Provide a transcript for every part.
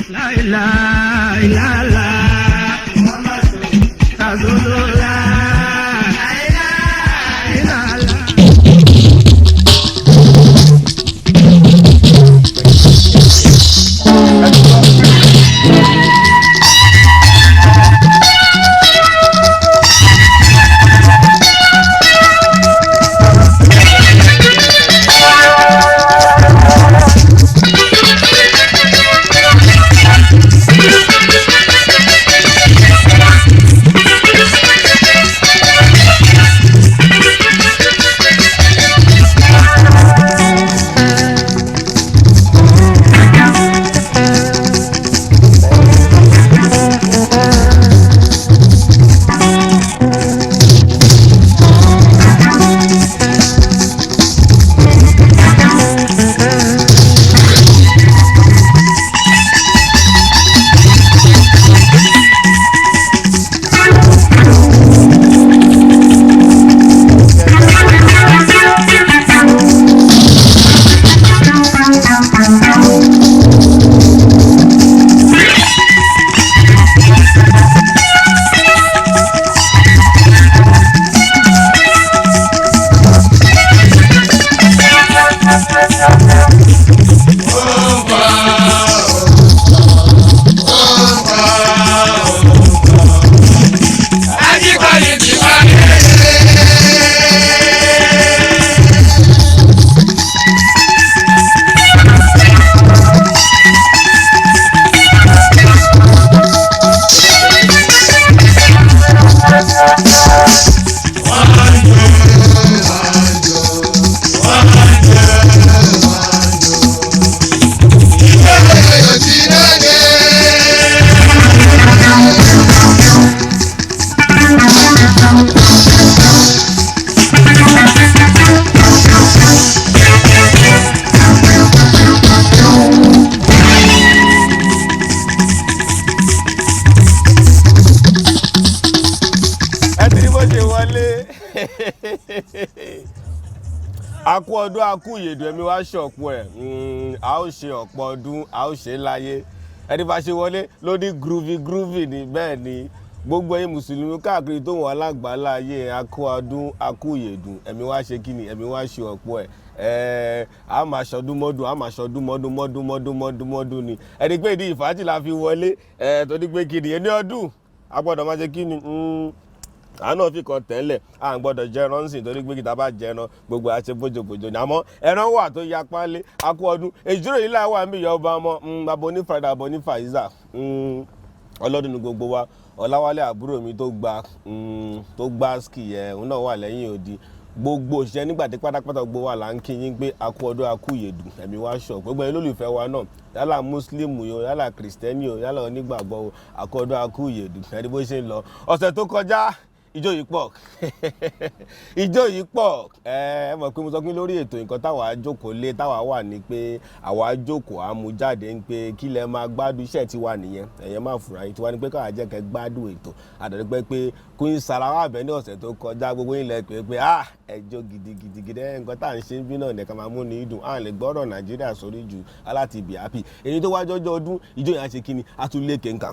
La ilaha illallah Rasulullah La ilaha illallah. Akú ọdún akú ìyèdùn ẹ̀mí wá ṣọ̀pọ̀ ẹ̀ a ó ṣe ọ̀pọ̀ ọdún a ó ṣe láyé ẹni bá ṣe wọlé ló ní groovy ni bẹ́ẹ̀ ni gbogbo ẹ̀yin mùsùlùmí káàkiri tó wọ́n alágbàálá ayé akú ọdún akú ìyèdùn ẹ̀mí wá ṣe kíni ẹ̀mí wá ṣe ọ̀pọ̀ ẹ̀ a máa ṣọdún mọ́dún a máa ṣọdún mọ́dún ni ẹni pé ìdí ìfàájì la fi wọlé tó ní pé kíni ẹni ọdún a gbọ́dọ̀ máa ṣe kíni àánú fi kan tẹ́lẹ̀ à ń gbọ́dọ̀ jẹran sìn torí pé kìtà bá jẹran gbogbo àṣẹ bójòbójò ní àmọ́ ẹran wà tó ya pálé akú ọdún èjìrò yìí láwà ń bí ìyá ọba ọmọ abọ ní Friday abọ ní Faiza ọlọ́dún ní gbogbo wa Ọláwálé àbúrò mi tó gbá ski ẹ̀ òun náà wà lẹ́yìn òdi gbogbo òṣìṣẹ́ nígbàtí pátápátá gbogbo wa là ń kí yín pé akú ọdún akú ìyèdùn ẹ̀mí wá ṣọ̀ gbogbo ẹ̀yin olólùfẹ́ wa náà yálà mùsùlùmí o yálà kìrìsìtẹ́nì o yálà onígbàgbọ́ o akú ọdún akú ìyèdùn ẹni bó ṣe ń lọ ọ̀sẹ̀ tó kọjá ijó yìí pọ̀ ẹ mọ̀ pé mo sọ pé lórí ètò nǹkan táwa jókòó lé táwa wà ní pé àwa jókòó àmújáde ń pé kí lẹ máa gbádùn iṣẹ́ tiwa nìyẹn ẹ̀yẹn máa fura yín tiwa ni pé káwa jẹ́ kẹ́ gbádùn ètò àdàdé pé Queen Sarawa bẹ́ẹ̀ ní ọ̀sẹ̀ tó kọjá gbogbo ilẹ̀ pé ẹjọ́ gidigidi nǹkan tá à ń ṣe ń bí náà nìkan máa mú ní ìdùn à lè gbọ́rọ̀ Nàìjíríà sórí ju aláti ibi happy èyí tó wájọ́jọ́ ọdún ijó yẹn á ṣe kíni á tún lé kéńkà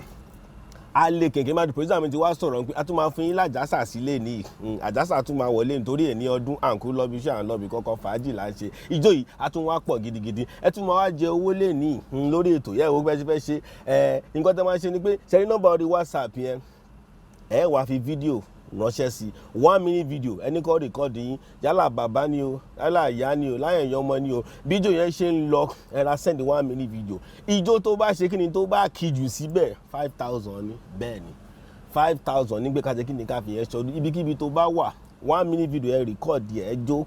alẹ́ kẹ̀kẹ́ máa di pẹ̀lú ti wá sọ̀rọ̀ pé a tún máa fún yín lájàsà sílé ní àjàsà tún máa wọlé nítorí ẹ̀ ní ọdún àǹkú lọ́bi iṣẹ́ à ń lọ́bi kọ́kọ́ fàájì là ń ṣe ijó yìí a tún wá pọ̀ gidigidi ẹ tún máa wá jẹ owó lé ní lórí ètò yẹ owó bẹ́ẹ̀ fẹ́ ṣe nǹkan tó máa ṣe ni pé ṣẹ́ni nọ́mbà orí WhatsApp yẹn ẹ wá fi fídíò ránṣẹ́ sí 1 minute video ẹni kọ́ rìkọ́dì yín yálà bàbá ni o yálà ìyá ni o láyẹ̀yàn ọmọ ni o bí ijó yẹn ṣe ń lọ ẹ̀ra send 1 minute video ijó tó bá ṣe kí ni tó bá kí jù síbẹ̀ 5,000 ni bẹ́ẹ̀ ni 5,000 nígbè kájẹ kí ni ká fi yẹn ṣọdún ibikíbi tó bá wà 1 minute video ẹ rìkọ́dì ẹ jó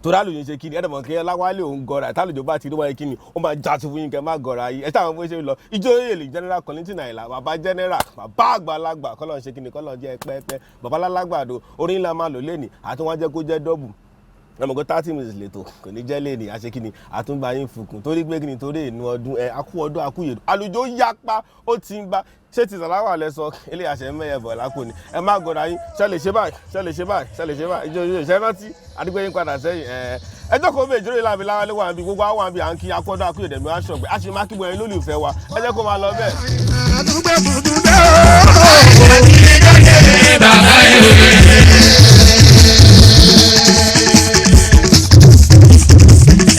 torí àlùyìn ṣe kí ni ẹ̀dẹ̀mọ̀ kí Láwálé òun gọ̀ọ̀rà tálùjọ bá ti rí wáyé kí ni ó máa já sí fún yín kẹ́ má gọ̀ọ̀rà yìí ẹ̀ táwọn bó ṣe lọ ijó èlè General Kollington Ayinla bàbá general bàbá àgbàlagbà kọ́lọ̀ ṣe kí ni kọ́lọ̀ jẹ́ pẹ́pẹ́ bàbá lálágbàdo orin ńlá máa lò lẹ́nì àti wọ́n jẹ́ kó jẹ́ dọ́bù ọmọ kó 30 minutes lẹ́tọ̀ kò ní jẹ́ lẹ́ni àṣekíni àtúnbá yín fukùn torí pé kíni torí inú ọdún akú ọdún akúyèdú àlùjọ yapa ó ti ń bá ṣé ti sàláwà lẹ́sọ ilé àṣẹ mẹ́yẹ bọ̀ lápò ni ẹ má gọ̀dá yín ṣẹlẹ̀ ṣe báyìí ṣẹlẹ̀ ṣe báyìí ṣẹlẹ̀ ṣe báyìí ìjọ ìṣẹ́ rántí àdúgbò yín padà sẹ́yìn ẹjọ́ kò bẹ́ẹ̀ ìjọ́rò ìlàbí láwálé wà níbi gbogbo àwọn àbí à ń kí akú ọdún akúyèdè mi wá ṣọ̀gbẹ́ àṣẹ má kíbo ẹyin lólùfẹ́ wa ẹ jẹ́ kó máa lọ bẹ́ẹ̀.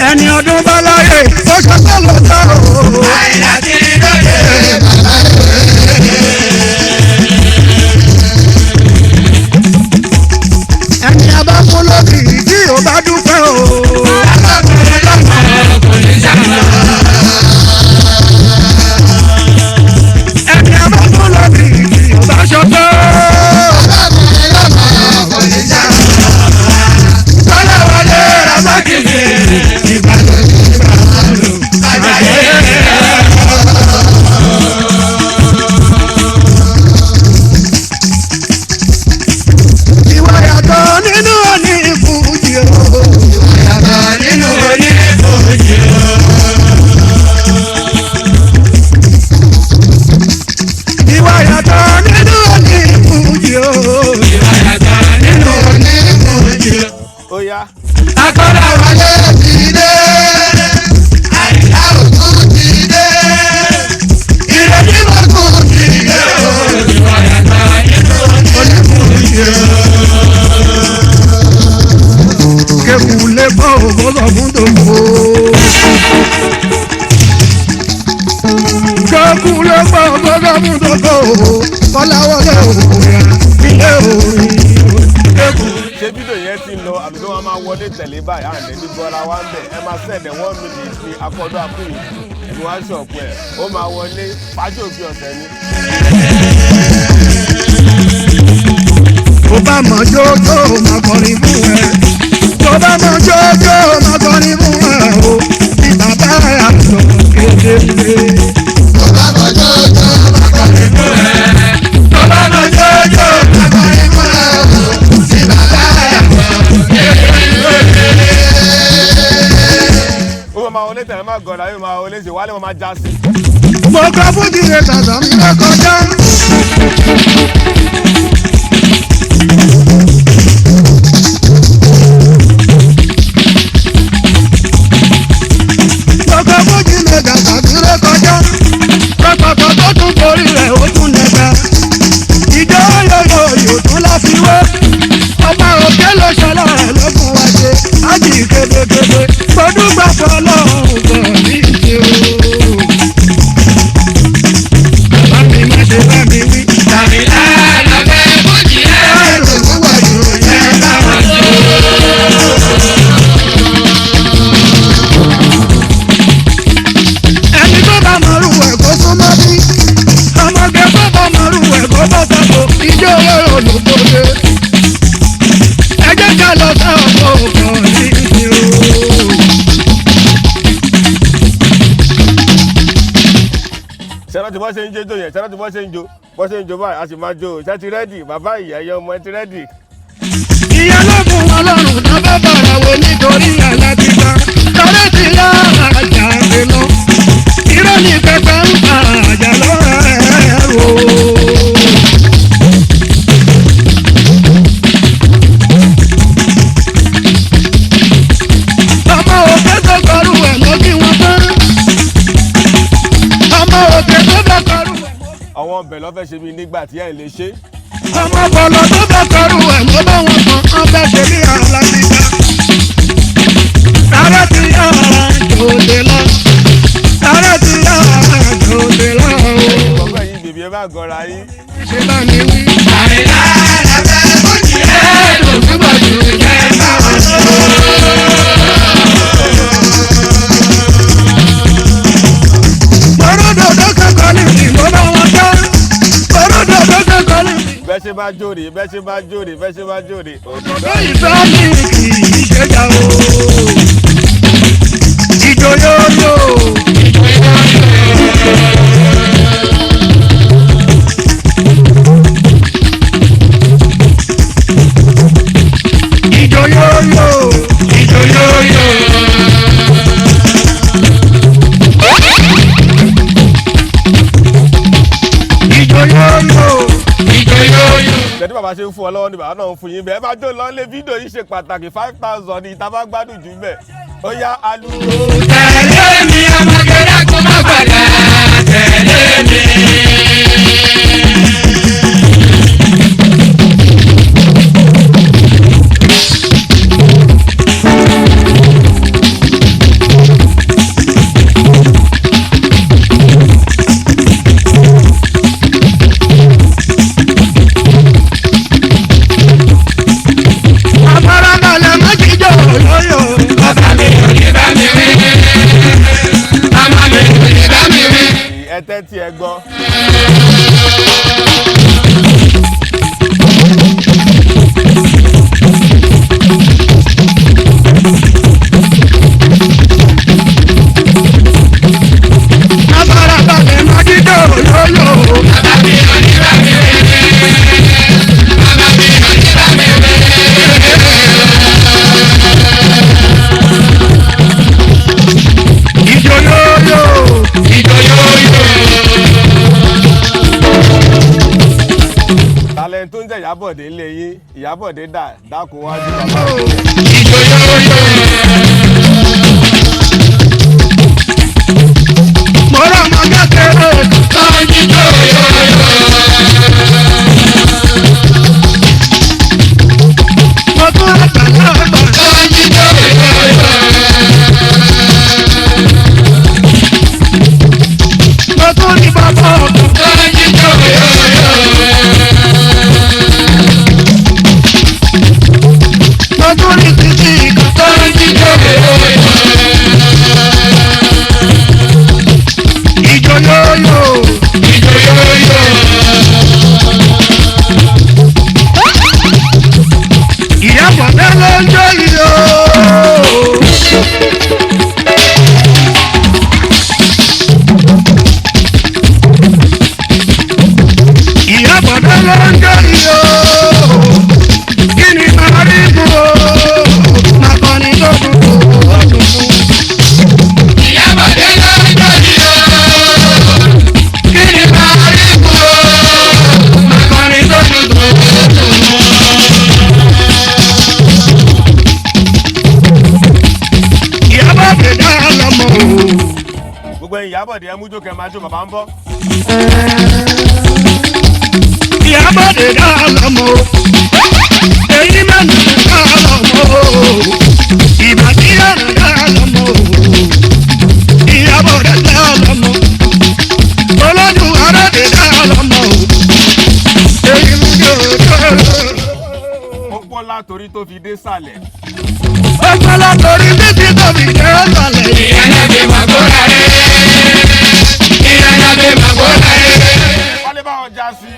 ẹni ọdún bá láyé ó ṣọ́tọ̀ lọ́tọ̀ o. Àyìnlá ti lóye bàbá ẹni abákú lóbì tí ò bá dúpẹ́ o. Abákùnrin lọ́mọ kò ní sàmọ́. Ẹni abákú lóbì tí ò bá ṣọ́tọ̀. Abákùnrin lọ́mọ kò ní sàmọ́. Kọ́lá wọlé ramákìkì. Akọ́lá wọlé ti dé, Àyìnlá òtún ti dé, ìrètí mọ́kùn ti dé o, ìwà yàtọ̀ nínú onífúnjẹ. Kéwù lè bọ́ ògbọ́dọ̀ fún tòkó. Kéwù lè bọ́ ògbọ́dọ̀ fún tòkó. Kọ́lá wọlé òwúrọ̀ ilé orin. ṣé fídíò yẹn ti ń lọ àbí tó wọn máa wọlé tẹ̀lé báyìí àǹdẹ̀ ní bọ́lá wa ń bẹ̀ ẹ máa sẹ́ẹ̀dẹ̀ 1 minute fi akọ́dọ̀ àkúyè ẹni wá ṣọ̀pù ẹ̀ ó máa wọlé Faaji Opin Ose ni. Tó bá mọ jójó máa kọrin fún ẹ. Tó bá mọ jójó máa kọrin fún ẹ o. Bí bàbá àtọ̀ kékeré. Tó bá mọ jójó máa kọrin fún ẹ. Tó bá mọ jójó máa kọrin fún ẹ o. Bí bàbá àtọ̀ kékeré. Ó máa wọlé tẹ̀lé máa gọ̀dá yóò máa wọlé ṣe wálé wọn máa já sí. Mo kọ Fuji rẹ̀ tàbí mi kọjá. Pọ̀pọ̀pọ̀ tó tún borí rẹ̀ ó tún nẹ̀gbà. Ìjọ Yoyo yóò tún láfiwé. Ọba òkè ló ṣọlá rẹ̀ ló fún wa ṣe. Ájì kébékébé. Gbọdúgba fọlọ́run bọ̀ ní ìṣe o. Bàbá mi má ṣe bá mi wí. Tàbí láàlọ́bẹ̀ Fuji ẹ̀. Ẹ̀rù wúwo yóò yẹ báwọn tó. Ẹni tó bá mọ̀rú ẹ̀ kó súnmọ́ bí. Ọmọge tó bá mọ̀rú ẹ̀ kó bọ́ sọ́kò. Ìjọ Yoyo ló gbòde. Ẹ jẹ́ ká lọ sá ọkọ̀ ọkọ̀ ní ìdí o. ṣẹlá tí wọ́n ṣe ń jó yẹn ṣẹlá tí wọ́n ṣe ń jó báyìí a sì máa jó ṣẹ́ ti rẹ́dì bàbá ìyá ẹ̀yẹ ọmọ ẹ ti rẹ́dì. Ìyá ló fún wọn lọ́rùn náà bá bàrà wo nítorí alágbèbá. Lọ́rẹ́ ti lá àjà gbé lọ. Irọ́ ní pẹpẹ ń ta àjà lọ́rọ̀ ẹ̀rọ. Ọmọ òkè tó kọrù ẹ̀ ló kí wọn tán. Ọmọ òkè tó bá kọrù ẹ̀. àwọn ọbẹ̀ lọ́fẹ́ ṣe bí nígbà tí ẹ̀ lè ṣe. Ọmọ bọ̀lọ̀ tó bá kọrù ẹ̀ ló bá wọn kan. Ọbẹ̀ ṣe bí alágbèbá. Tààrà ti yára jòdè lọ. Tààrà ti yára jòdè lọ. bọ́kọ̀ yìí bèbí ẹ bá gọra yín. Ṣé bá mi wí? Àyìnlá lọ́bẹ̀ Fuji ẹ̀ ló túbọ̀ jù jẹ́ báwọn tó. Mọ̀rọ̀dọ̀dọ̀ kankan ní ìlú bá wọn tán. Mọ̀rọ̀dọ̀dọ̀ kankan ní ìlú. bẹ́ẹ̀ ṣe máa jóde bẹ́ẹ̀ ṣe máa jóde bẹ́ẹ̀ ṣe máa jóde. Òdòdó ìfẹ́ ní kì í ṣèjà o. Ìjọ Yoyo. Ìjọ Yoyo. bàbá ṣe ń fún ọ lọ́wọ́ ni bàbá náà ń fún yín bẹ́ẹ̀ bá jó lọ lé fídíò yìí ṣe pàtàkì 5,000 ní ìta bá gbádùn jù bẹ́ẹ̀ ó yá alu. tẹ̀lé mi ọmọge dákun má padà tẹ̀lé mi. Tẹ́tí ẹ gbọ́. Abarabalẹ̀ Májídé Yoyo. Bàbá mi ò ní bá mi wé. Bàbá mi ò ní bá mi wé. Ìjọ Yoyo. Ìjọ Yoyo. Talent tó ń jẹ́ Ìyábọ̀dé ńlé yín Ìyábọ̀dé dákun wájú bàbá. Ìjọ Yoyo. Mo rọ̀ mọ́ kékeré. Tọ́jú Yoyo. Mo tún rẹ̀ pẹ̀lú ọgbà. Tọ́jú Yoyo. Mo tún ní bàbá ọ̀gbà. Tọ́jú Yoyo. Mo tún ní títí ìkà. Tọ́jú Yoyo. Ìjọ Yoyo. Ìjọ Yoyo. Ìyábọ̀dé ló ń jó yìí o. Ìyábọ̀dé ló ń jó yìí o. Kí ni màá rí fún o? Màá kọ́ni tó dúdú ọdún fún. Ìyábọ̀dé ló ń jó yìí o. Kí ni màá rí fún o? Màá kọrin tó dùn tó dùn mọ́. Ìyábọ̀dé dá lọ́mọ o. Gbogbo ẹ̀yin Ìyábọ̀dé ẹ mú jókè máa jó bàbá ń bọ̀. Ìyábọ̀dé dá lọ́mọ o. Èyí mẹ́nu dá lọ́mọ o. Ìbàdí ọ̀rọ̀ dá lọ́mọ o. Ìyábọ̀dé dá lọ́mọ. Olódùn aráde dá lọ́mọ o. Èyí mú yóò tó. Ó pọ́ látorí tó fi dé sàlẹ̀. Ó pọ́ látorí títí tó fi dé sàlẹ̀. Ìyáná bí màgbóra rẹ̀. Ìyáná bí màgbóra rẹ̀. Wálé bá wọn já sí.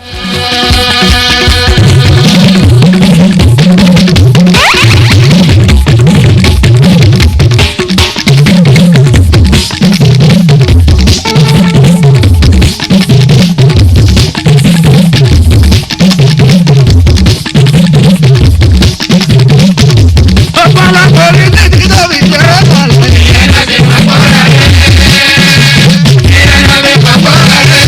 Ó pọ́ látorí títí tó fi dé sàlẹ̀. Ìyáná bí màgbóra rẹ̀. Ìyáná bí màgbóra rẹ̀.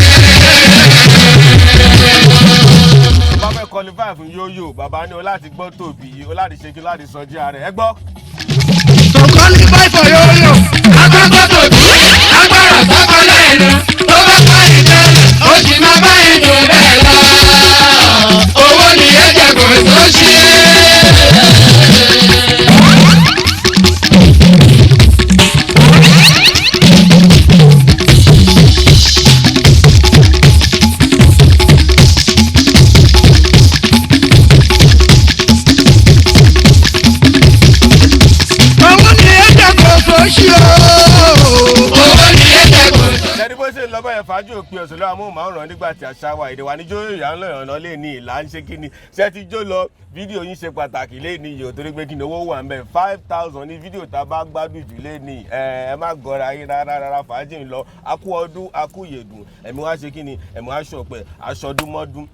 Bá fẹ́ qualify fún Yoyo bàbá ní o láti gbọ́ tòbí o láti ṣe kí o láti sọjí ara ẹ gbọ́. To qualify for Yoyo. Akọ́kọ́ tó bí agbára tọ́kọ lẹ́nu tó bá bá ìtẹ́lẹ̀ ó sì máa bá ìdùn bẹ́ẹ̀ lọ. Owó ni ẹ̀jẹ̀ kò tó ṣe. Owó ni ẹ̀jẹ̀ kò tó ṣí o. Owó ni ẹ̀jẹ̀ kò tó ṣe. Ṣẹ́ni bó ṣe ń lọ báyẹn Faaji Opin Ose lọ́wọ́ amóhùnmáwòrán nígbà tí àṣà wa èdè wa ní Yoyo ìyá ńlọ ìrànlọ́ lè ní ìlà ń ṣe kí ni ṣé ti jó lọ fídíò yín ṣe pàtàkì lé ní iyò torí pé kí ni owó wà ń bẹ̀ 5,000 ní fídíò tá a bá gbádùn jù lé ní ẹ má gọra yín rárá fàájì ń lọ akú ọdún akú yèdùn ẹ̀mí wá ṣe kí ni ẹ̀mí wá ṣọpẹ́ aṣọdún mọ́dún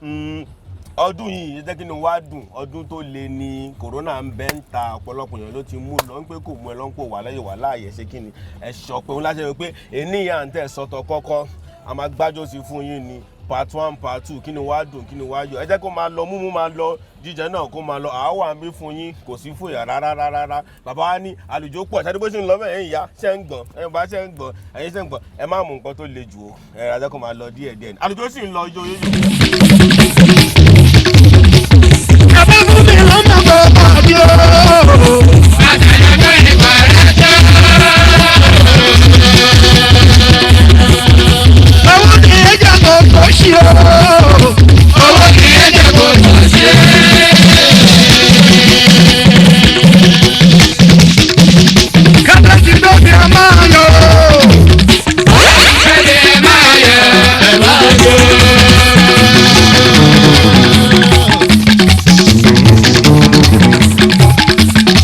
ọdún yìí jẹ́ kí ni wá dùn ọdún tó le ní kòrónà ń bẹ́ ń ta ọ̀pọ̀lọpọ̀ èèyàn ló ti mú lọ ń pé kò mú ẹ lọ́n pò wà lẹ́yìn wà láàyè ṣe kí ni ẹ ṣọpẹ́ òun láṣẹ pé ènìyàn ń tẹ̀ sọ́tọ̀ kọ́kọ́ a máa gbájọ́ sí fún yín ni part 1 part 2 kí ni wàá dùn kí ni wàá yọ ẹ jẹ́ kó máa lọ múmú máa lọ jíjẹ náà kó máa lọ àwa ń bí fún yín kò sí fòyà rárá bàbá wa ní àlùjọ pọ̀ ṣáà bó ṣe ń lọ bẹ́ẹ̀ ìyá ṣe ń gbọ̀n ẹ̀yin bá ṣe ń gbọ̀n ẹ̀yin ṣe ń gbọ̀n ẹ má mú nǹkan tó le jù o ẹ jẹ́ kó máa lọ díẹ̀ àlùjọ sì ń lọ yóyó. ẹ bá fún mi lọ́mọ kó pàdé o. àtàlẹ́gbẹ́ ìgbà rẹ̀ jẹ́. owó kì í jẹ́ kó tó ṣe o. owó kì í jẹ́ kó tó ṣe. kátà ti gbóbi a máa yọ. kẹ́lẹ́ máa yọ ẹ̀ máa yọ.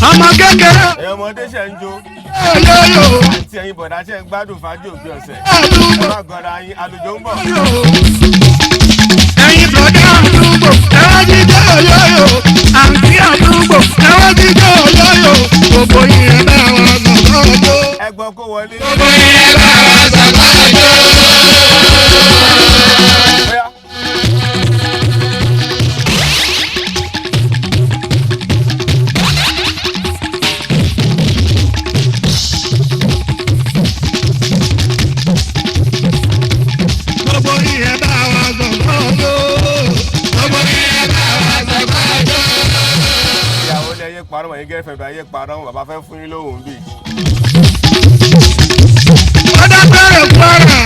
ọmọ kékeré. ẹ̀yin ọmọdé ṣe ń jó. Yoyo. àti ẹ̀yin bọ̀dá ṣe ń gbádùn Faaji Opin Ose. ẹ má gọra yín àlùjọ ń bọ̀. ẹ̀yin bọ̀dá àdúgbò ẹ̀wọ́n ti jẹ́ Yoyo. àǹtí àdúgbò ẹ̀wọ́n ti jẹ́ Yoyo. gbogbo yìí ẹ bá wa sọ̀rọ̀ ọjọ́. ẹgbọ́n kó wọlé. gbogbo yìí ẹ bá wa sọ̀rọ̀ ọjọ́. parọ́ mọ̀ yín gẹ́fẹ̀ bá yẹ parọ́ bàbá fẹ́ fún yín lóhùn bí. ọ̀dọ́ bẹ̀rẹ̀ kwara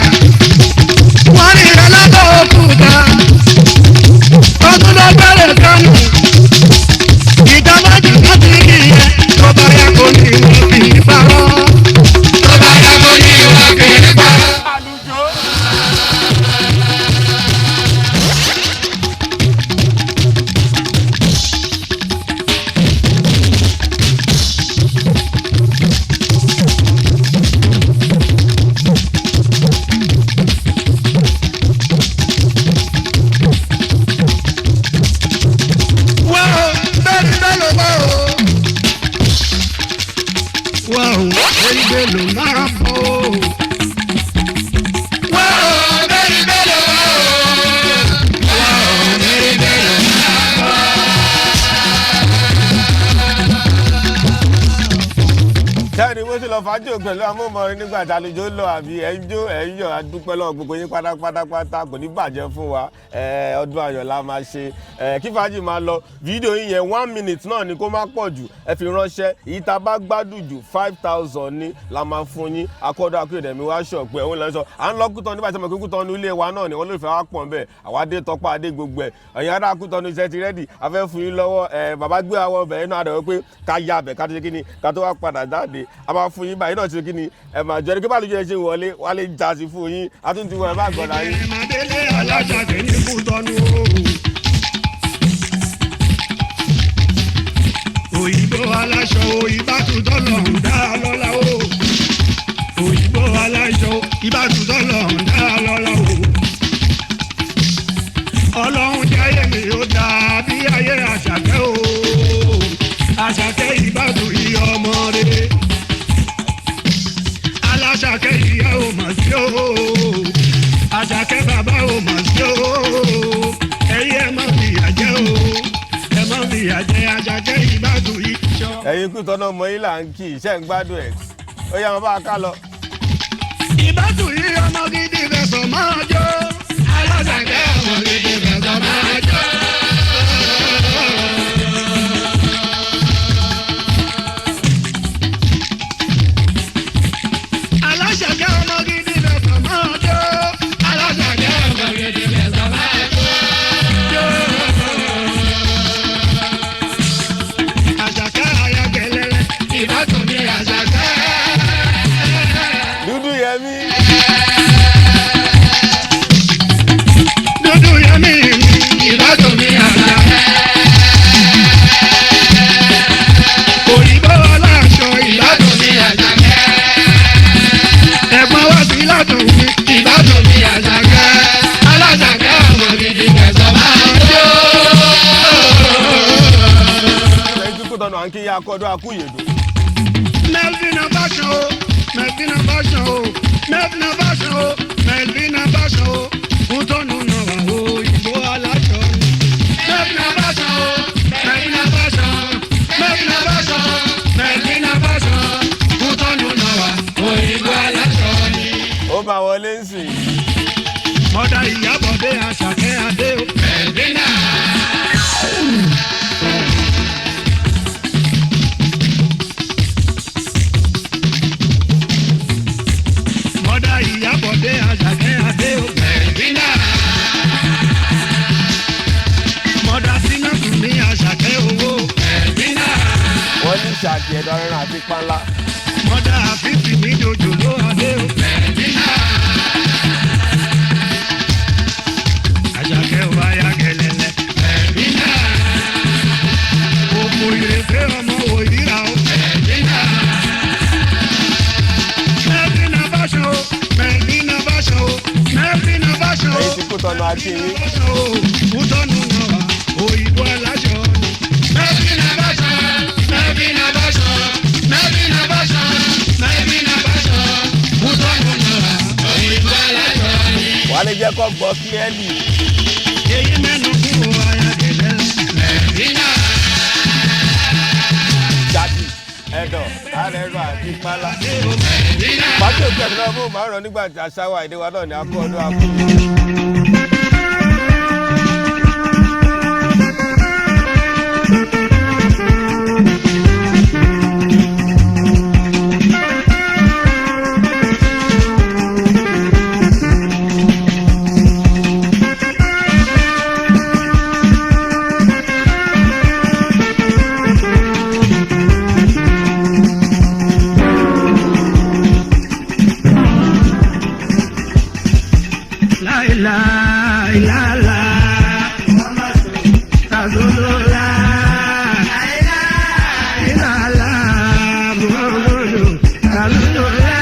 wọ́n ní ìrẹ́lẹ́dọ̀ òkúta ọdún lọ bẹ̀rẹ̀ kánú ìjọba jùlọ ti kì í yẹ tó bá yẹ kó ní ìwọ̀n kì í parọ́. tó bá yẹ kó ní ìwọ̀n kì í parọ́. àlùjọ. Faaji Opin pẹ̀lú amóhùnmọ́rin nígbà tí àlejò lọ àbí ẹ̀ńjó ẹ̀ńyọ̀ adúpẹ́ lọ́wọ́ gbogbo yín pátápátá kò ní bàjẹ́ fún wa ọdún ayọ̀ la máa ṣe kí Faaji máa lọ fídíò yín yẹn 1 minute náà ni kó má pọ̀ jù ẹ fi ránṣẹ́ èyí tá a bá gbádùn jù 5,000 ní la máa fún yín akọ́dọ̀ akérèdèmí wá ṣọ̀pẹ́ òun lẹ́sọ̀ à ń lọ Kútọ́nù nígbà tí mo kí Kútọ́nù ilé wa náà ni wọ́n lè fẹ́ wá pọ̀ nbẹ̀ àwa dé tọ́pọ̀ adé gbogbo ẹ̀ ẹ̀yin ará Kútọ́nù iṣẹ́ ti rẹ́dì a fẹ́ fún yín lọ́wọ́ bàbá gbé àwọn ọbẹ̀ inú àdàwọ̀ pé ká yá abẹ̀ ká tó ṣe kí ni ká tó wá padà jáde a máa fún yín báyìí náà ṣe kí ni ẹ máa jẹ́ ní kí bá lóye ṣe wọlé wálé jásí fún yín àtúntì wọn ẹ má gbọ́dọ̀ ayé. ìmọ̀délé aláṣàkè ní Kútọ́nù òyìnbó aláṣọ ìbátútọ́ lọ́hùn dá lọ́la o òyìnbó aláṣọ ìbátútọ́ lọ́hùn dá lọ́la o ọlọ́run jẹ́ ayé mi ó dá bí ayé Àṣàkẹ́ o Àṣàkẹ́ ìbátú iye ọmọ rere Àṣàkẹ́ ìyá ò mà sí o Àṣàkẹ́ bàbá ò mà sí o ẹ̀yin ẹ má fìyà jẹ o ẹ má fìyà jẹ Àṣàkẹ́ ìbádùn yìí. ẹ̀yin Kútọ́nù ọmọ yín là ń kí iṣẹ́ ń gbádùn ẹ̀ ó yá wọn bá a ká lọ. ìbádùn yìí ọmọ gidi fẹsọ̀ máa jó Àṣàkẹ́ ọmọ gidi fẹsọ̀ máa jó. Àṣàkẹ́ ọmọ gidi fẹsọ̀ máa jó Àṣàkẹ́ ọmọ gidi fẹsọ̀ máa jó. Àṣàkẹ́ ayagẹlẹlẹ ìbádùn mi Àṣàkẹ́. Dúdú Yẹmí. Dúdú Yẹmí ìbádùn mi Àṣàkẹ́. òyìnbó aláṣọ ìbádùn mi Àṣàkẹ́. ẹ̀gbọ́n wá sí ládùn mi ìbádùn mi Àṣàkẹ́. Àṣàkẹ́ ọmọ gidi fẹsọ̀ máa jó. ẹ̀yin tí Kútọ́nù à ń kí yá akọ́dọ̀ akúyèdò. Melvina fashion o Melvina fashion o Melvina fashion o Melvina fashion o Kútọ́nù náà wà Ìyábọ̀dé Àṣàkẹ́ Adé o. Mẹ̀dínà. Mọ́dà Ìyábọ̀dé Àṣàkẹ́ Adé o. Mẹ̀dínà. Mọ́dà Sínátù ní Àṣàkẹ́ owó. Mẹ̀dínà. wọ́n ní ṣàkí ẹ̀dọ̀ rẹ̀ àti pánlá. Mọ́dà Àfíìsì ní Jòjòló Adé o. Mẹ̀dínà. Àṣàkẹ́ ò bá yá gẹ̀lẹ́lẹ́. Mẹ̀dínà. Òkú ìrèké ọmọ òyìnbá o. Mẹ̀dínà. Mẹ́bínà báṣọ o. Mẹ́bínà báṣọ o. Mẹ́bínà báṣọ o. èyí tí kò tọ́nu akínyìn. Báṣọ o. Kútọ́nù náà òyìnbó aláṣọ ni. Mẹ̀dínà báṣọ. Mẹ̀dínà báṣọ. Mẹ̀dínà báṣọ. Mẹ̀dínà báṣọ. Kútọ́nù náà òyìnbó aláṣọ ni. wàá lè jẹ́ kó gbọ́ kílíẹ̀lì. Èyí mẹ́nu kúrò ayagẹ̀lẹ́. Mẹ̀dínà. ṣàkí ẹ̀dọ̀ àrẹ̀rọ̀ àti pánlá. Mẹ̀dínà. pàṣẹ òkè ẹ̀dọ̀ náà fún màá rọ̀ nígbà tí aṣáwá èdè wa náà ní akọ ọdún akú. Láìláìláìlá. Tàzólólá. Láìláìláìlá. Bùrọ̀lọ́lọ́. Tàzólólá.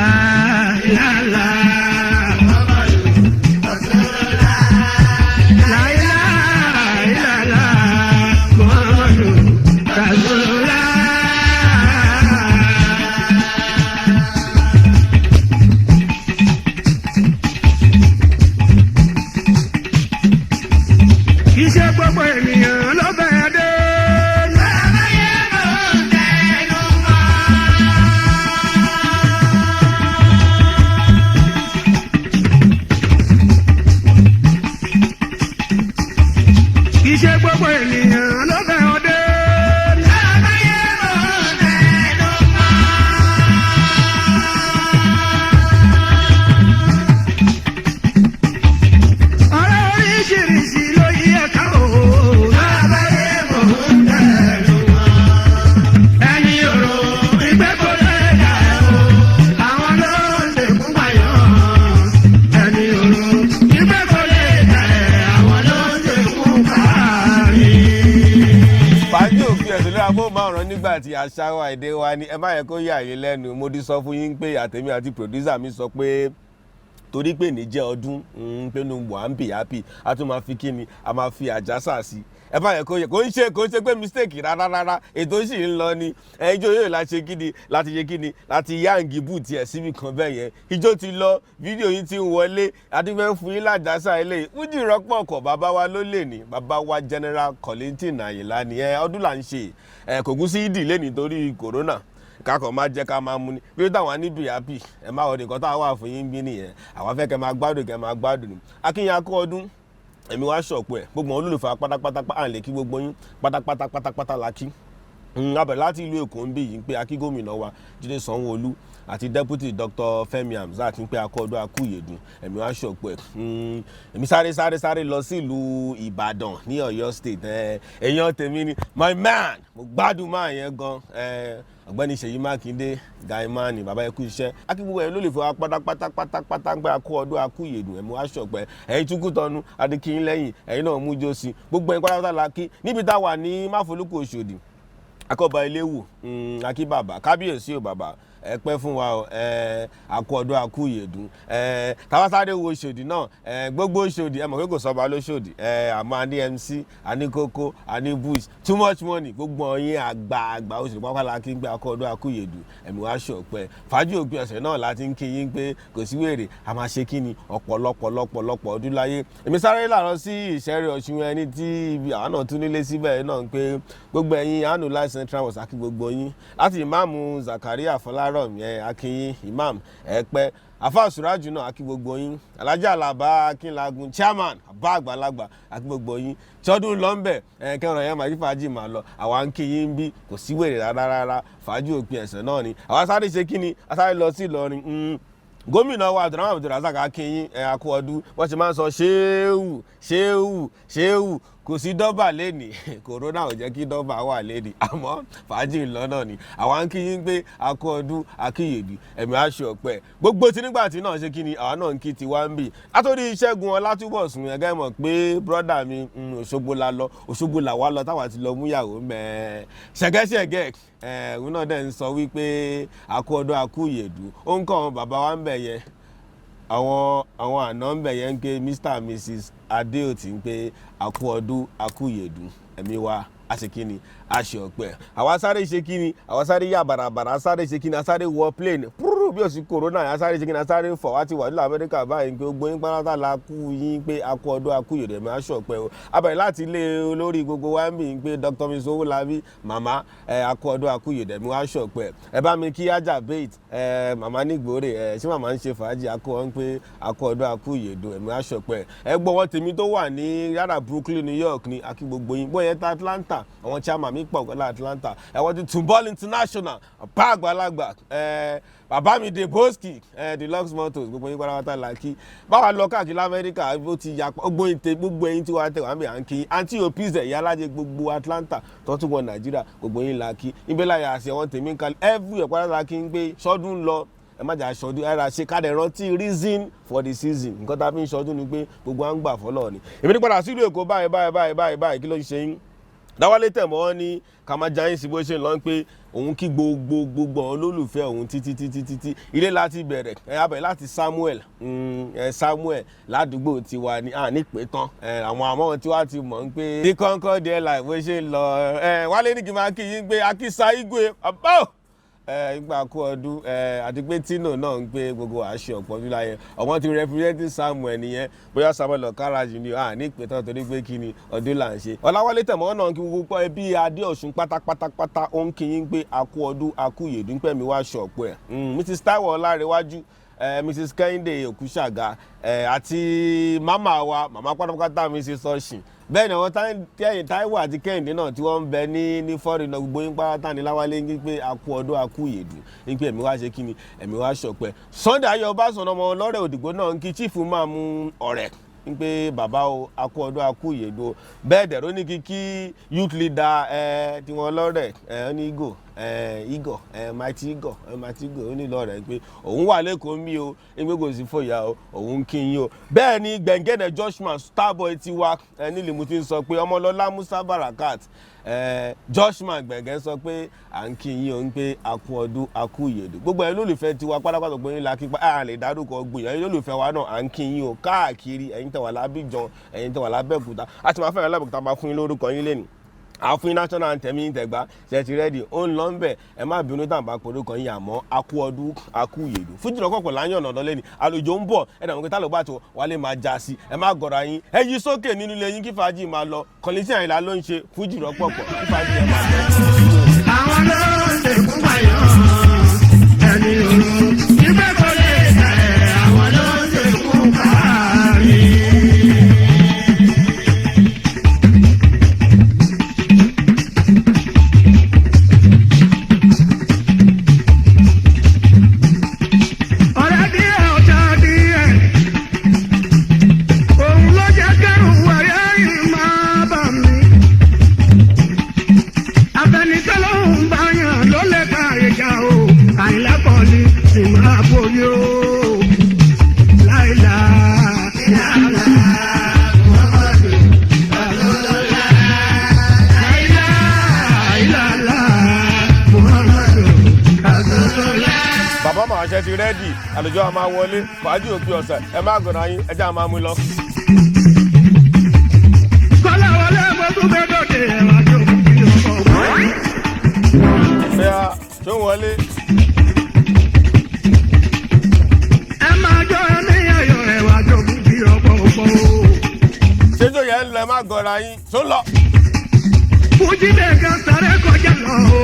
Láìláìláìlá. Láìláìláìlá. Bùrọ̀lọ́lọ́. Tàzólólá. Iṣẹ́ gbogbo ènìyàn ló bẹ̀rẹ̀ dé. Iṣẹ́ gbogbo ènìyàn ló bẹ̀rẹ̀ dé. Ọ̀rẹ́ oríṣiríṣi ló yí ẹ̀ka o. Ẹni òrò ìgbẹ́ kò lè dà o. Àwọn ló lè kú payọ̀. Ẹni òrò ìgbẹ́ kò lè dà àwọn ló lè kú parí. fàájì òfin ẹ̀sùn lórí amóhùnmáwòrán nígbà tí aṣáwá èdè wa ní ẹ má yẹ kó yà yín lẹ́nu. mo ti sọ fún yín pé àtẹ̀mí àti pòdúsà mi sọ pé torí pé ní jẹ́ ọdún pé nu wà ń bì happy a tún máa fi kíni a máa fi àjàsà sí. ẹ bá yẹ kó yẹ kó ń ṣe pé mistake rárá ètò sì ń lọ ni ijó yóò láti ṣe kíni láti yáǹgì bù tiẹ̀ síbi kan bẹ́ẹ̀ yẹn ijó ti lọ fídíò yìí ti ń wọlé adúgbò fún yín lájàsà eléyìí Fuji rọ́pọ̀ ọkọ̀ bàbá wa ló lè ní bàbá wa General Kollington Ayinla ni ọdún là ń ṣe kò kú sí ìdílé nítorí corona kakọ̀ máa jẹ́ ká máa mú ni bí ó táwọn níbi happy ẹ má wọ nìkan táwọn wà fún yín bí nìyẹn àwọn afẹ́ kẹ́ máa gbádùn ni akínyìn akọ́ ọdún èmi wá ṣọ̀pọ̀ ẹ̀ gbogbo olólùfẹ́ pátápátá à ń lè kí gbogbo yín pátápátá la kí abẹ̀ láti ìlú Èkó ń bí yìí pé akí gómìnà wa Jídé Sanwó-Olú àti deputy Dr. Fẹ́mi Hamzat ń pé akọ́dún akúyèdùn èmi wá ṣọ̀pọ̀ ẹ̀ èmi sáré lọ sí ìlú Ìbàdàn ní Ọ̀yọ́ state èèyàn tèmi ni my man mo gbádùn máa yẹn gan ọ̀gbẹ́ni Ṣèyí Mákindé gaimani bàbá ẹkú iṣẹ́ akígbogbo ẹ̀ ló lè fọwọ́ pátápátá ń gbé akọ́dún akúyèdùn ẹ̀mú wá ṣọ̀pọ̀ ẹ̀yin tún kú tọ́nu adékìyín lẹ́yìn ẹ̀yin náà mú jó sí gbogbo ẹ̀ pátápátá la kí níbi táwa ní máfolúkú Òṣòdì akọba iléwù akí bàbá kábíyèsí ò bàbá ẹ pẹ́ fún wa o àkú ọdún àkú ìyèdún táwa sáré wo Òṣòdì náà gbogbo Òṣòdì ẹ mọ̀ pé kò sọ́ba lóṣòdì àmọ́ a ní MC a ní Koko a ní Bush too much money gbogbo ọyìn àgbà Òṣòdì pápá la kí n gbé àkú ọdún àkú ìyèdún ẹ̀mí wá ṣọpẹ́ Faaji Opin Ose náà láti ń kí yín pé kò sí wèrè a máa ṣe kí ni ọ̀pọ̀lọpọ̀ ọdún láyé èmi sáré lànà sí ìṣẹ́rí Ọ̀ṣun ẹni tí ibi àwọn náà tún nílé síbẹ̀ náà pé gbogbo ẹ̀yin àánú láì Central Mosque àkí gbogbo yín láti ìmáàmù Zakaria Fọlárọ̀mí akínyín imam ẹ̀pẹ́ afa Suraju náà àkí gbogbo yín Alhaji Alaba Akínlágún chairman àbá àgbàlagbà àkí gbogbo yín tọdún lọ́nbẹ̀ kẹrànán yẹn máa yí fàájì máa lọ àwa ń kí yín bí kò sí wèrè rárá Faaji Opin Ose náà ni àwa sáré ṣe kí ni a sáré lọ sí Ìlọrin gómìnà wa Abdulrahman Abdulrazak akínyín àkú ọdún wọ́n ti máa ń sọ ṣéwù kò sí dọ́bà lẹ́nì kòrónà ò jẹ́ kí dọ́bà wà lẹ́nì àmọ́ fàájì ńlọ́nà ni àwa ń kí yín pé àkú ọdún àkíyèdí ẹ̀mí aṣọ ọ̀pẹ gbogbo tí nígbà tí náà ṣe kí ni àwa náà ń kí tiwa ń bì látòrí Ṣẹ́gun Ọlátúbọ̀sún ẹ̀gá mọ̀ pé brọ́dà mi Òṣogbo la lọ Òṣogbo là wá lọ táwa ti lọ múyàwó mẹ́ẹ̀ ṣẹ̀gẹ́ṣẹ̀gẹ́ òun náà dẹ̀ ń sọ wípé àkú ọdún àkúyèdú ó ń kọ́ àwọn bàbá wa ń bẹ̀ yẹn àwọn àná ń bẹ̀ yẹn ń pé Mr and Mrs Adéòtí ń pé àkú ọdún àkúyèdú ẹ̀mí wa àṣekíni àṣẹ ọ̀pẹ àwa sáré ṣe kíni àwa sáré yà bàràbàrà sáré ṣe kíni asáré wọ plane púrú bí òsì corona asáré ṣe kíni asáré fọ̀ wá ti wà nílẹ̀ Amẹ́ríkà báyìí pé gbogbo yín pátá la kú yín pé àkú ọdún àkúyèdú ẹ̀mí àṣẹ ọ̀pẹ o abẹ̀rẹ̀ láti ilé olórí gbogbo wa ń bì ń pé Dr. Miss Owólabí màmá àkú ọdún àkúyèdú ẹ̀mí àṣẹ ọ̀pẹ ẹ bá mi kí ajá bait màmá nígbòrè ṣé màmá ń ṣe fàájì àkú wọn pé àkú ọdún àkúyèdú ẹ̀mí àṣẹ ọ̀pẹ ẹ gbọ́ wọn tèmi tó wà ní yàrá Brooklyn New York ní akí gbogbo yín bóyá ta Atlanta àwọn chairman mi pọ̀ gọ́lá Atlanta ẹ̀wọ́n ti Tumbol International bá àgbàlagbà bàbá mi Deboski Deluxe Motors gbogbo yín pátápátá la kí báwa lọ káàkiri Amẹ́ríkà ó ti yà gbogbo ẹ̀yin tí wàá tẹ̀ wá mi à ń kí àǹtí òpìzẹ̀ ìyá alájẹ gbogbo Atlanta tó tún wọ Nàìjíríà gbogbo yín la kí ibẹ̀láyà àṣẹ wọn tèmi ń kalẹ̀ every ẹ̀pọ̀ la kí ń gbé sọ́dún lọ ẹ má jà sọdún ẹ̀rà ṣe ká dẹ̀ rántí reason for the season nǹkan tá a fi ń sọdún ni pé gbogbo à ń gbà fọlọ́ ni èmi ní padà sílùú Èkó báyìí kí ló ń ṣe yín dáwọ́lé tẹ̀mọ́ wọn ní ká máa jayín sí bó ṣe lọ pé òun kí gbogbo àwọn olólùfẹ́ òun títí ilé láti bẹ̀rẹ̀ abẹ̀ láti Samuel ládùúgbò tiwa ní nípé tán àwọn àmọ́ tí wàá ti mọ̀ ń pé ní Concord airline bó ṣe lọ wálé ní kí n máa kí yín pé akísa igwe àbọ̀ ìgbà kú ọdún àti pé Tino náà ń gbé gbogbo àṣẹ ọ̀pọ̀ ọdún láyé ọmọ ti representing Samuel nìyẹn bóyá Samuel ọ̀kárajì ni ní ìpè tán torí pé kí ni ọdún là ń ṣe Ọláwálé tẹ̀mọ́ náà kí gbogbo ẹbí Adéọ̀ṣun pátápátá ó ń kí yín pé àkú ọdún àkúyèdú pẹ̀mí wá ṣọ̀pọ̀ Mrs Taiwo Ọlárẹ̀wájú Mrs Kẹ́hìndé Òkúṣàgà àti màmá pátápátá Mrs Ọ̀ṣìn bẹ́ẹ̀ ni àwọn Táíwò àti Kẹ́hìndé náà tí wọ́n ń bẹ ní fọ́rìnà gbogbo yín pátá ní Láwálé ń pé àkú ọdún àkúyèdú ń pé ẹ̀mí wá ṣe kí ni ẹ̀mí wá ṣọpẹ́ Sunday Ayọ̀ Ọbásanjọ́ ọmọ ọlọ́rẹ̀ Òdìgbò náà ń kí chief máa mú ọ̀rẹ́ ń pé bàbá o àkú ọdún àkúyèdú bẹ́ẹ̀ dẹ̀ ló ní kí youth leader tí wọ́n lọ́rẹ̀ ní Igor Mighty Igor ó ní lọ́rẹ̀ pé òun wà lẹ́kọ̀ọ́ mi o ẹgbẹ́ kò sí fòyà o òun kí yín o bẹ́ẹ̀ ni gbẹ̀ngẹ́dẹ̀ Joshman Starboy tiwa nílùú mo ti ń sọ pé Ọmọlọ́lá Musa Barakat Joshman gbẹ̀ngẹ́ sọ pé à ń kí yín o ń pé àkú ọdún àkúyèdú gbogbo ẹ̀yin lólùfẹ́ tiwa pátápátá gbogbo yín la kí pa lè dárúkọ gbòòyàn ẹ̀yin lólùfẹ́ wa náà à ń kí yín o káàkiri ẹ̀yin tẹ́ wà l'Abidjan ẹ̀yin tẹ́ wà l'Abẹ́òkúta àti máa fẹ́ràn l'Abẹ́òkúta máa fún yín lórúkọ yín lẹ́nu àfún national anthem yín tẹ̀gbá ṣe ti rẹ́dì ó ń lọ ń bẹ̀ ẹ má bínú tàbá porúkọ yín àmọ́ àkú ọdún àkúyèdú Fuji lọ́kọ̀ọ̀kọ̀ láyàn ọ̀nà lẹ́ni àlùjọ ń bọ̀ ẹ̀dà mọ̀kẹ́tà ló bá tó wálé máa já sí ẹ má gọ̀ra yín ẹ yí sókè nínú ilé yín kí fàájì máa lọ Kollington Ayinla ló ń ṣe Fuji lọ́pọ̀pọ̀ kí fàájì ẹ máa lọ. àwọn ló ń lè kú báyọ̀ ẹni òru ìgbẹ́ kò lè tẹ̀ àwọn ló ń lè kú báyìí. Abẹnikẹ́lọ́ ń bá yàn. kọ́mọ̀ àṣẹ ti rẹ́dì àlùjọ a máa wọlé fàájì òpin ọ̀sẹ̀ ẹ má gọ̀nà yín ẹ jẹ́ a máa mú lọ. kọ́lá wọlé mo tún fẹ́ dọ̀dẹ̀ ẹ̀wà tó kù kí ọkọ̀ wọlé. fẹ́ẹ́ tó wọlé. ẹ máa jọ ẹni ayọ̀ ẹ̀wà tó kù kí ọkọ̀ pọ̀. ṣéjò yẹn ń lọ ẹ má gọ̀nà yín tó lọ. Fuji nìkan sáré kọjá lọ o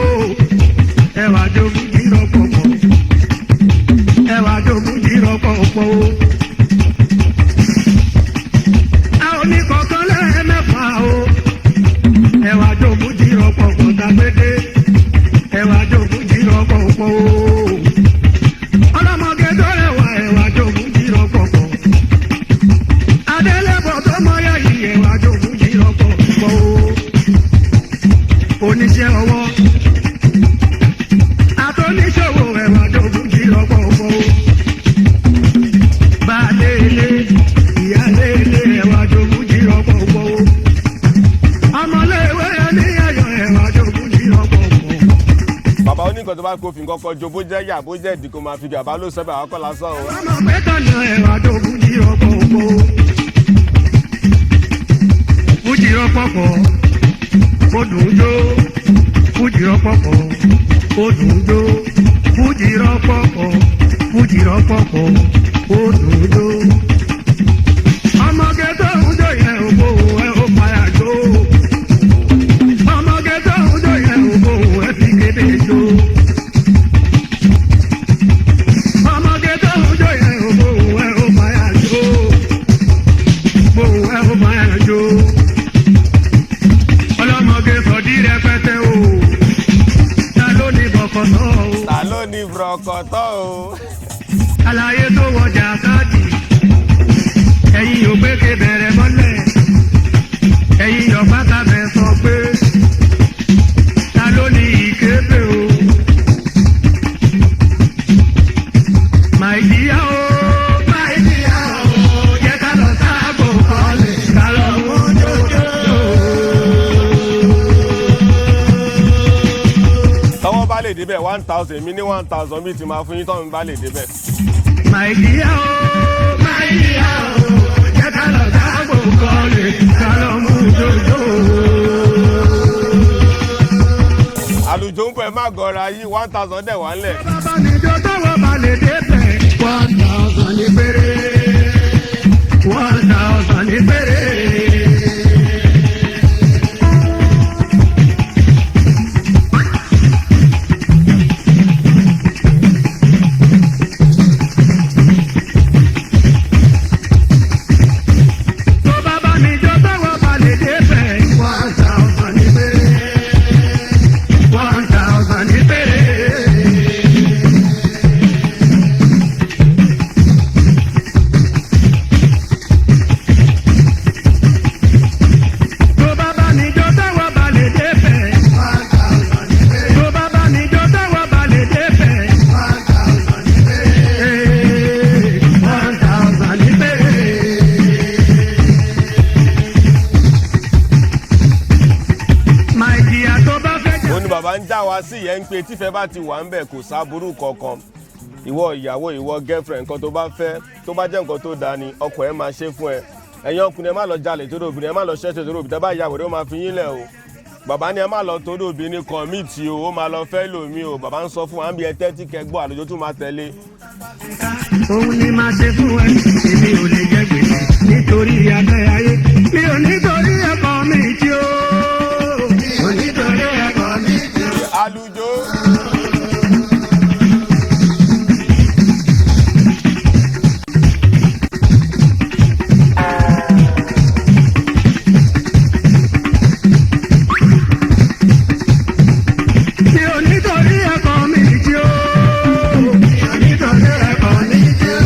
ẹ̀wà tó kù kí ọkọ̀ pọ̀. ẹ̀wà tó kù kí ọkọ̀ pọ̀ o. àwọn oníkọ̀ọ̀kan lẹ́ẹ̀mẹ́fà o ẹ̀wà tó kù kí ọkọ̀ pọ̀ tàgbédé ẹ̀wà tó kù kí ọkọ̀ pọ̀ o. ọlọ́mọge tó rẹwà ẹ̀wà tó kù kí ọkọ̀ pọ̀. adélébọ̀ tó mọ́yá yìí ẹ̀wà tó kù kí ọkọ̀ pọ̀ o. oníṣẹ́ ọwọ́ àtọ́níṣòwò ẹ̀wà tó kù kí ọkọ̀ pọ̀ o. baálé ilé ìyálé ilé ẹ̀wà tó kù kí ọkọ̀ pọ̀ o. ọmọléèwé ẹni ayọ̀ ẹ̀wà tó kù kí ọkọ̀ pọ̀. bàbá oníkan tó bá kó fi kọ́kọ́ jo bó jẹ́ yà bó jẹ́ ìdí kó máa fi gàba ló sẹ́bẹ̀ àwọn kọ́ lásán o. ọmọ mẹ́tàlá ẹ̀wà tó kù kí ọkọ̀ pọ̀ o. Fuji Ropopo ó dùn jó Fuji Ropopo ó dùn jó Fuji Ropopo Fuji Ropopo ó dùn jó. ọmọge tó ń jó yẹn ògbó ẹ ó fàyà jó. ọmọge tó ń jó yẹn ògbó ẹ fi kéde jó. ọmọge tó ń jó yẹn ògbó ẹ ó fàyà jó. ògbó ẹ ó fàyà jó. ọlọ́mọge sọ̀dí rẹpẹtẹ o ta ló ní bọ̀kọ̀tọ̀ o. ta ló ní bùrọ̀kọ̀tọ̀ o. àlàyé tó wọjà káàdì ẹ̀yin ò gbéke bẹ̀rẹ̀ mọ́lẹ̀ ẹ̀yin ọ̀pátá bẹ̀ sọ pé ta ló ní ìképe o. màìdíyà o màìdíyà o jẹ́ ká lọ sáàbò kọ́lé ká lọ mú jòjò. tọwọ́ bá lè débẹ̀ 1000 mi ní 1000 mi ti máa fún yín tọ́ mi bá lè débẹ̀. màìdíyà o màìdíyà o jẹ́ ká lọ sáàbò kọ́lé ká lọ mú jòjò. àlùjọ ń pẹ́ má gọra yí 1000 dẹ̀ wá ńlẹ̀. bàbá níjọ tọwọ́ bá lè débẹ̀ 1000 ní péré 1000 ní péré. tó bàbá níjọ tọwọ́ bá lè débẹ̀ 1000 ní péré 1000 ní péré. tó bàbá níjọ tọwọ́ bá lè débẹ̀ 1000 tó bàbá níjọ tọwọ́ bá lè débẹ̀ 1000 ní péré. My dear tó bá fẹ́ jẹ́. ó ní bàbá ń já wa sí yẹn ń pe tífẹ́ bá ti wà ń bẹ̀ kò sáburú kankan ìwọ ìyàwó ìwọ girlfriend nǹkan tó bá fẹ́ tó bá jẹ́ nǹkan tó dáa ni ọkọ ẹ máa ṣe fún ẹ ẹ̀yin ọkùnrin ẹ má lọ jalè torí obìnrin ẹ má lọ ṣẹ́ṣẹ́ torí obìnrin tẹ́ bá yàwó rẹ ó máa fi yín lẹ̀ o bàbá ni ẹ má lọ torí obìnrin kọ̀míìtì o ó máa lọ fẹ́ lòmí o bàbá ń sọ fún wa ń bí ẹ tẹ́tí kẹgbọ́ àlejò tún máa tẹ̀lé. òun ni máa ṣe fún ẹ èmi ò lè jẹ gbèsè nítorí abẹ́ ayé mi ò nítorí ẹ̀kọ́ mi tí ó mi ò nítorí ẹ̀kọ́ mi tí ó. àlùjọ. mi ò nítorí ẹ̀kọ́ mi tí ó mi ò nítorí ẹ̀kọ́ mi tí ó.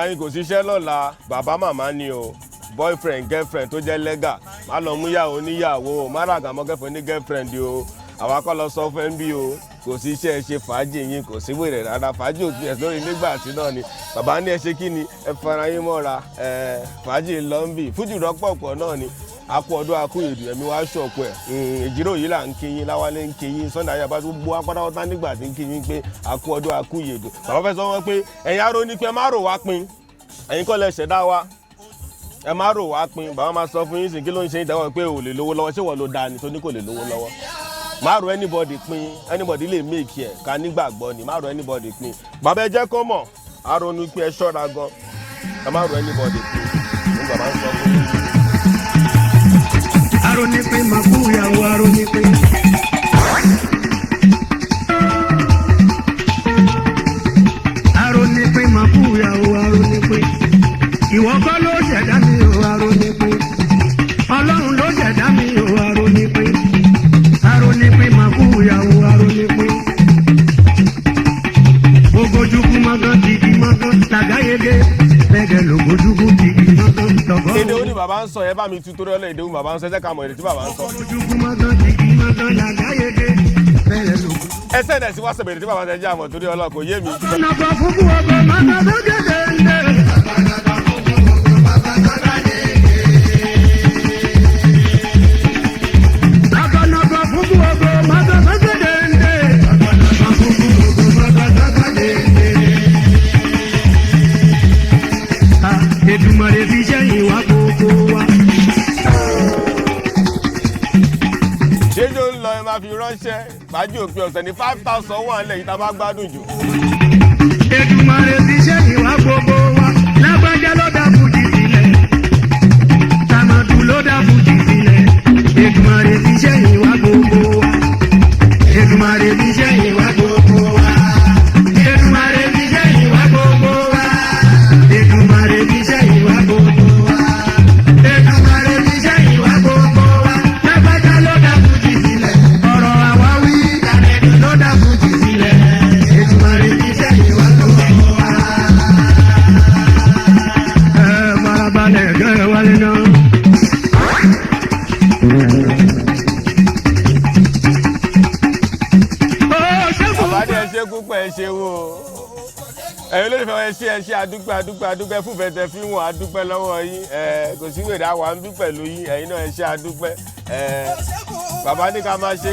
yín kò síṣẹ́ lọ́la bàbá màmá ni o boyfriend girlfriend tó jẹ́ lẹ́gà má lọ mú yàwó níyàwó má ràgà mọ́ girlfriend ní girlfriend o àwa kọ́ lọ sọ fẹ́ ń bí o kò sí iṣẹ́ ẹ ṣe fàájì yín kò sí wèrè rárá fàájì òpin ẹ̀ lórí Nígbàtí náà ni bàbá ní ẹ ṣe kí ni ẹ fara yín mọ́ra fàájì lọ́ńbì Fuji Ropopo náà ni akú ọdún akú èdè ẹ̀mí wá ṣọ̀pọ̀ ẹ̀ ìjírò yìí là ń kí yín Láwálé ń kí yín Sunday ayaba tó gbó apátápátá Nígbàtí ń kí yín pé akú ọdún akú èdè bàbá fẹ́ sọ wọn pé ẹ̀yin aró ní pé ẹ má rò wá pin ẹ̀yin kọ́ lẹ ṣẹ̀dá wa ẹ má rò wá pin bàbá máa sọ fún yín sìn kí ló ń ṣe ìdáwọ́ pé ò lè lówó lọ́wọ́ ṣé wọ́n ló dáa ni tó ní kò lè lówó lọ́wọ́ má rò anybody pin anybody lè make ẹ̀ ká nígbàgbọ́ ni má rò anybody pin bàbá ẹ jẹ́ kó mọ̀ àrònú pé ẹ ṣọ́ra gan ẹ má rò anybody pin nígbà máa ń sọ fún yín. Aroni pe makuya o aroni pe. Aroni pe makuya o aroni pe. Ìwọ kọ́ ló ṣẹ̀dá mi o aroni pe. Ọlọ́run ló ṣẹ̀dá mi o aroni pe. Aroni pe makuya o aroni pe. Ogojugu magan tigi magan tagayege. Bẹ́gẹ̀ lògójúgú tigi magan tọ̀gọ́. Èdè ó ní bàbá ń sọ ẹ bá mi tu torí ọlọ́ èdè ó bàbá ń sọ ẹ jẹ́ ká mọ̀ èdè tí bàbá ń sọ. Ogojugu magan tigi magan tagayege. Bẹ́gẹ̀ lògójúgú. ẹ sẹ́dẹ̀ sí wáṣẹ̀ èdè tí bàbá ń sọ ẹ jẹ́ àmọ̀ torí ọlọ́ kò yé mi. Ọ̀nà kan fún kú ọgbọ̀n magan tó gẹ̀gẹ̀ ń dẹ̀. Èdùmàrè fi sẹ́yìn wá gbogbo wa. ṣéjó ń lọ ẹ máa fi ránṣẹ́ Fàájì Òpin Ọ̀sẹ̀ ní 5,000 wà nílẹ̀ yìí tá a bá gbádùn jù. Èdùmàrè fi sẹ́yìn wá gbogbo wa. Lágbájá ló dá Fuji sílẹ̀. Tàmàdù ló dá Fuji sílẹ̀. Èdùmàrè fi sẹ́yìn wá gbogbo wa. Èdùmàrè fi sẹ́yìn wá gbogbo wa. Èdùmàrè fi sẹ́yìn wá gbogbo wa. Èdùmàrè fi sẹ́yìn wá gbogbo wa. Èdùmàrè fi sẹ́yìn wá gbogbo wa. Lágbájá ló dá Fuji sílẹ̀. Ọ̀rọ̀ àwáwí Tàmẹ̀dù ló dá Fuji sílẹ̀. Èdùmàrè fi sẹ́yìn wá gbogbo wa. Farabalẹ̀ gẹ́ wálé náà. bàbá ní ẹ ṣe púpọ̀ ẹ ṣe wo ẹ̀yin olólùfẹ́ ẹ ṣe adúpẹ́ fún fẹsẹ̀ fi wọn adúpẹ́ lọ́wọ́ yín kò sí wèrè àwa ń bí pẹ̀lú yín ẹ̀yin náà ẹ ṣe adúpẹ́ bàbá ní ká máa ṣe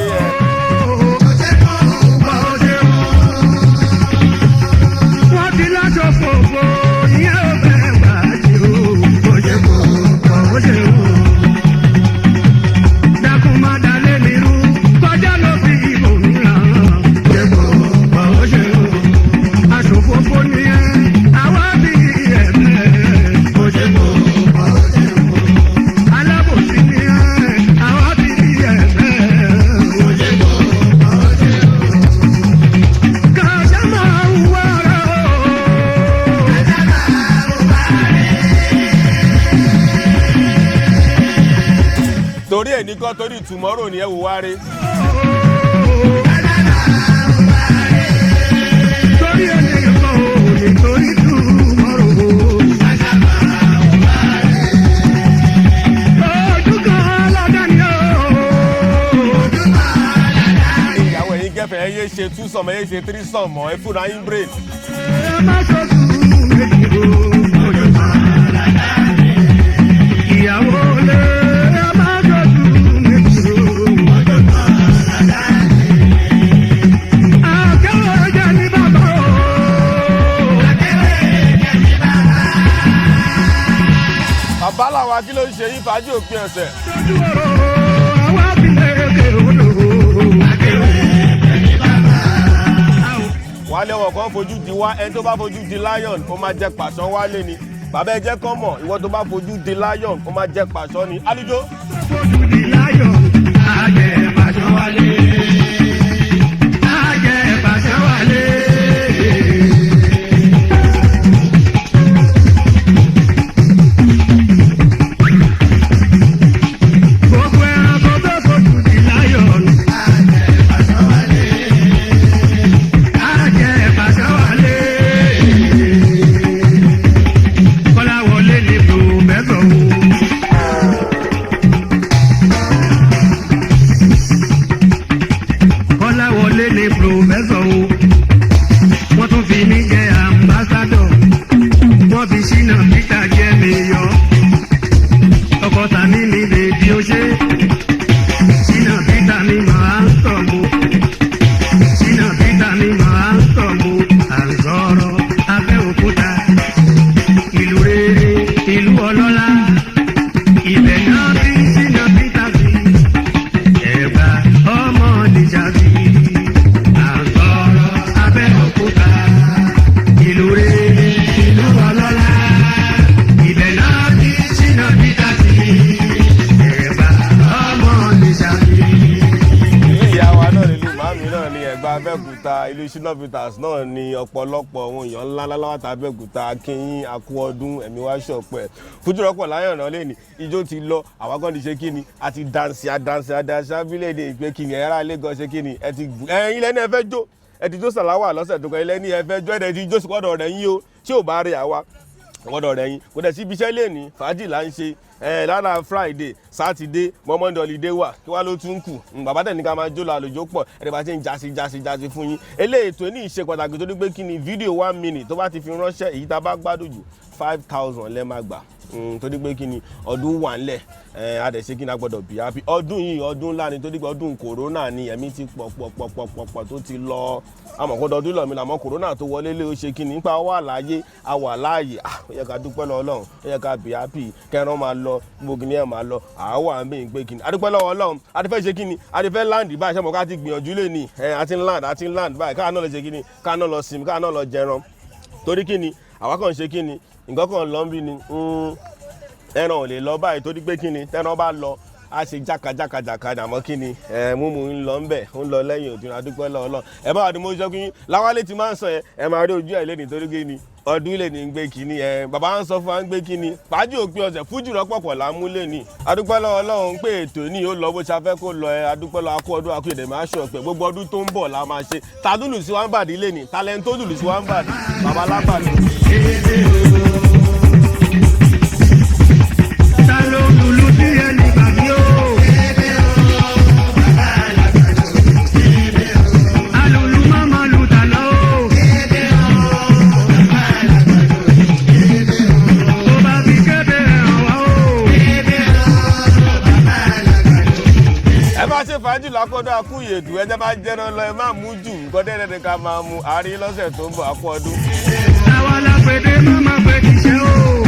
Wọ́n ti lájọ fòfò ìyẹn ò bẹ̀rẹ̀ gbàjì o. Ó ṣe wò. Dákun má dalé mi rú kọjá ló fi ìbò mìíràn. Ó ṣe wò. Aṣòfófó ni ẹ àwa bí ẹ̀fẹ̀. Ó ṣe wò. Alábòsí ni ẹ àwa bí ẹ̀fẹ̀. Ó ṣe wò. Kàṣà máa ń wá rẹ̀ o. torí ẹ̀ ní kọ́ torí tomorrow ni ẹ wò wá rí. Torí ẹni kan ò lè torí tomorrow. Ojú kan lọ́dọ̀ ni o. ìyàwó ẹ̀yin gẹ́fẹ̀ ẹ yé ṣe 2 sọ̀mọ́ ẹ yé ṣe 3 sọ̀mọ́ ẹ fúnra yín brain. Ẹ má ṣojú méjì o. Ojú kan lọ́dọ̀ ni. Ìyàwó lé ẹ má ṣojú méjì o. Ojú kan lọ́dọ̀ ni. Akẹ́wọ̀ jẹ́ ní bàbá o. bàbá làwa kí ló ń ṣe yín Fàájì Òpin Ọ̀sẹ̀. Lójú ọ̀rọ̀ àwa fi lè ké odò. wálé ọwọ́ kan fojú di wá ẹni tó bá fojú di lion ó máa jẹ pàṣán wálé ni bàbá ẹ jẹ́ kán mọ̀ ìwọ tó bá fojú di lion ó máa jẹ pàṣán ni alíjó. Fojú di láyọ̀, àjẹ́ pàṣán wálé. Àjẹ́ pàṣán wálé. Gbogbo ẹranko tó fojú di láyọ̀. Àjẹ́ pàṣán wálé. Àjẹ́ pàṣán wálé. Abẹ́òkúta ìlú Shina Peters náà ni ọ̀pọ̀lọpọ̀ ohun èèyàn ńlá láwàtà Abẹ́òkúta akínyìn akú ọdún ẹ̀mí wá ṣọ̀pẹ́ Fuji rọ́pọ̀ láyọ̀ náà lẹ́ni ijó ti lọ àwọn kan ti ṣe kíni àti dansi abílẹ̀ èdè ìpè kíni ẹ̀yára Lagos ṣe kíni ẹ ti ẹ̀yin lẹ́ni ẹ fẹ́ jó ẹ ti jó sàláwà lọ́sẹ̀ tó kọ ilẹ̀ ní ẹ fẹ́ jó ẹ̀ ti jó sùkọ́dọ̀ rẹ̀ yín o tí ò bá rí àwa ọ̀dọ̀ rẹ̀ yín kò dẹ̀ sí ibi iṣẹ́ lè ní fàájì là ń ṣe lára Friday Satide Monday holiday wà kí wá ló tún kù bàbá tẹ̀ ní ká máa jó lọ àlòjó pọ̀ ẹ̀rẹ̀ bá ti ń jásí fún yín eléyìí tó ní ìṣe pàtàkì tó ní pé kí ni fídíò 1 minute tó bá ti fi ránṣẹ́ èyí tá a bá gbádùn jù 5,000 lẹ́ máa gbà torí pé kí ni ọdún wà ńlẹ̀ adẹ̀ṣe kí ni a gbọ́dọ̀ bí happy ọdún yìí ọdún ńlá ni torí pé ọdún corona ni ẹ̀mí ti pọ̀ tó ti lọ àmọ̀kọ́dọ̀ ọdún lọ́mìnà àmọ́ corona tó wọlé lé ó ṣe kí ni nípa wà láàyè àwà láàyè ó yẹ ká dúpẹ́ lọ́wọ́ Ọlọ́run ó yẹ ká bí happy kẹran máa lọ gbogbo ní ẹ̀ máa lọ àwọ̀ àmì ìgbé kí ni adúpẹ́ lọ́wọ́ Ọlọ́run adúpẹ́ ṣe kí ni adúpẹ́ land báyìí ṣẹ́mọ̀ ká ti gbìyànjú lé ní àti land báyìí káà náà lọ ṣe kí ni káà náà lọ sinmi káà náà lọ jẹran torí kí ni àwa kàn ṣe kí ni nǹkan kan lọ ń bí ni ẹran ò lè lọ báyìí torí pé kí ni tẹ́ran bá lọ a ṣe jákàjákàjákà àmọ́ kí ni múmu ń lọ ń bẹ̀ ń lọ lẹ́yìn òtún adúpẹ́ lọ́wọ́ Ọlọ́run ẹ bá wà ní mo sọ kí Láwálé ti máa ń sọ ẹ máa rí ojú ẹ̀ lẹ́ni torí kí ni ọdún ilé ní gbé kíní bàbá ń sọ fún wa ń gbé kíní Faaji Opin Ose Fuji rọ́pọ̀pọ̀ là ń múlẹ̀ ní adúpẹ́ lọ́wọ́ Ọlọ́run pé ètò ní ó lọ bó ṣe afẹ́ kó lọ adúpẹ́ lọ́wọ́ akú ọdún akú èdè máa ṣọ pé gbogbo ọdún tó ń bọ̀ la máa ṣe ta dúlù sí wá ń bàdí lé ní talent tó dùlù sí wá ń bàdí bàbá lábàdí. ta ló lùlù sí ẹni bàbí o. alùlù mọ́mọ́ lù tà lọ o. tó bá fi kébé ràn wá o. ẹ bá ṣe fàájì lákọ́dọ̀ akú ìyèdù ẹjẹ́ bá jẹ́ran lọ ẹ má mú jù nǹkan dẹ́rẹ́dẹ́ ká máa mu àárín lọ́sẹ̀ tó ń bọ̀ akú ọdún. àwa la pèdè mọ́mọ́ pé kìí ṣe o.